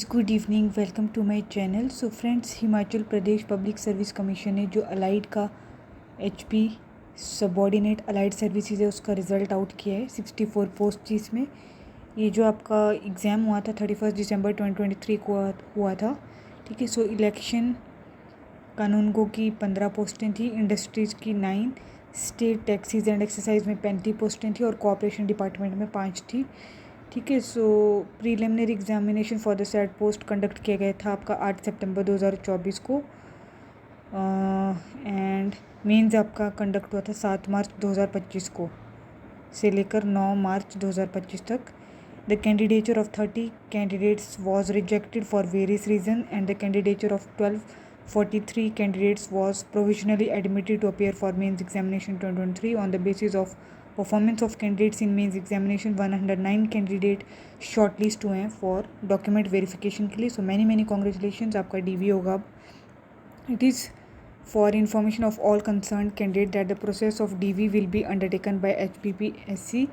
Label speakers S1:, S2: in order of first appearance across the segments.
S1: Good evening, welcome to my channel. So friends, Himachal Pradesh public service commission ने जो allied का HP subordinate allied services है उसका result out किया है। 64 पोस्ट थी इसमें। ये जो आपका एग्ज़ाम हुआ था 31 दिसंबर 2023 को हुआ था। ठीक है। सो इलेक्शन कानून गो की 15 पोस्टें थी, इंडस्ट्रीज़ की 9, स्टेट टैक्सीज एंड एक्सरसाइज में 35 पोस्टें थी और कोऑपरेशन डिपार्टमेंट में 5 थी। ठीक है। So preliminary examination for the set post conduct किया गया था आपका 8 सितंबर 2024 को एंड मेंस आपका कंडक्ट हुआ था 7 मार्च 2025 को से लेकर 9 मार्च 2025 तक। The candidature of 30 candidates was rejected for various reason and the candidature of 1243 candidates was provisionally admitted to appear for mains examination 2023 on the basis of performance of candidates in mains examination. 109 candidate shortlisted हुए हैं for document verification के लिए। So many congratulation, आपका DV होगा अब। It is for information of all concern candidate that the process of DV will be undertaken by HPPSC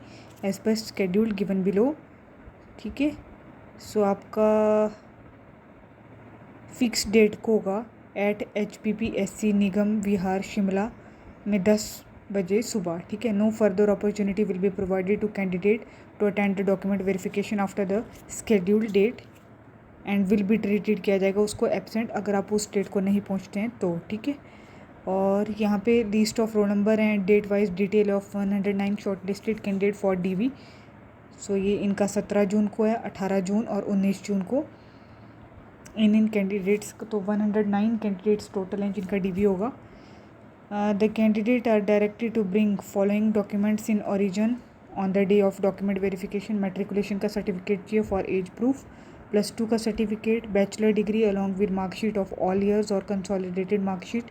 S1: as per schedule given below. ठीक है। So आपका fix date को होगा एट HPPSC निगम विहार शिमला में 10 बजे सुबह। ठीक है। No further opportunity will be provided to candidate to attend the document verification after the scheduled date and will be treated किया जाएगा उसको एब्सेंट अगर आप उस डेट को नहीं पहुंचते हैं तो। ठीक है। और यहाँ पे list of roll number and date wise detail of 109 short listed candidate for DV। So ये इनका 17 जून को है, 18 जून और 19 जून को। इन कैंडिडेट्स तो 109 कैंडिडेट्स टोटल हैं जिनका DV होगा। The candidate are directed to bring following documents in origin on the day of document verification। matriculation का certificate चाहिए for age proof, +2 का certificate, bachelor degree along with marksheet of all years और consolidated marksheet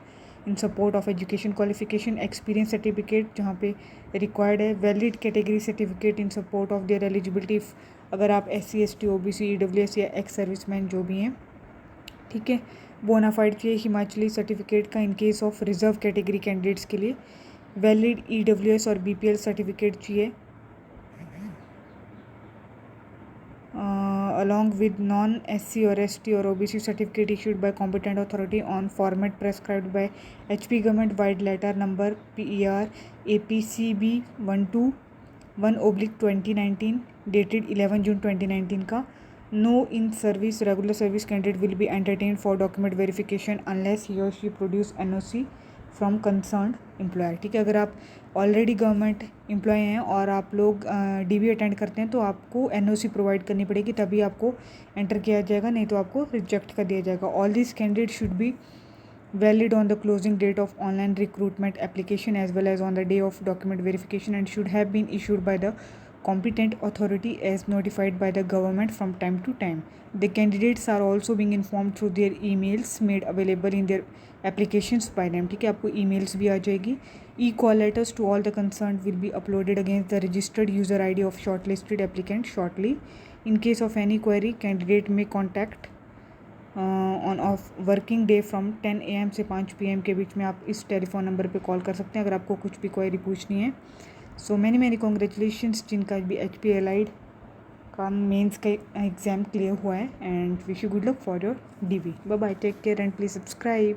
S1: in support of education qualification, experience certificate जहाँ पे required है, valid category certificate in support of their eligibility अगर आप SC ST OBC EWS या ex serviceman जो भी हैं। ठीक है। बोनाफाइड चाहिए हिमाचली सर्टिफिकेट का in case of reserve category candidates के लिए। वैलिड EWS और BPL सर्टिफिकेट चाहिए along with non-SC or ST or OBC certificate issued by competent authority on format prescribed by HP government wide letter number PER APCB 121/2019 dated 11 June 2019 का। No in service regular service candidate will be entertained for document verification unless he or she produce NOC from concern employer. ठीक है। अगर आप already government employ हैं और आप लोग DV attend करते हैं तो आपको NOC प्रोवाइड करनी पड़ेगी, तभी आपको एंटर किया जाएगा, नहीं तो आपको रिजेक्ट कर दिया जाएगा। All this candidate should be valid on the closing date of online recruitment application as well as on the day of document verification and should have been issued by the competent authority as notified by the government from time to time. The candidates are also being informed through their emails made available in their applications by them। ठीक है। आपको emails भी आ जाएगी। E-call letters to all the concerned will be uploaded against the registered user ID of shortlisted applicant shortly. In case of any query, candidate may contact on off working day from 10 AM से 5 PM के बीच में आप इस telephone number पे call कर सकते हैं अगर आपको कुछ भी क्वेरी पूछनी है। सो मैनी कॉन्ग्रेचुलेशंस जिनका भी HP अलाइड का मेंस का एग्ज़ाम क्लियर हुआ है and wish you good luck for your DV। Bye bye, take care and please subscribe.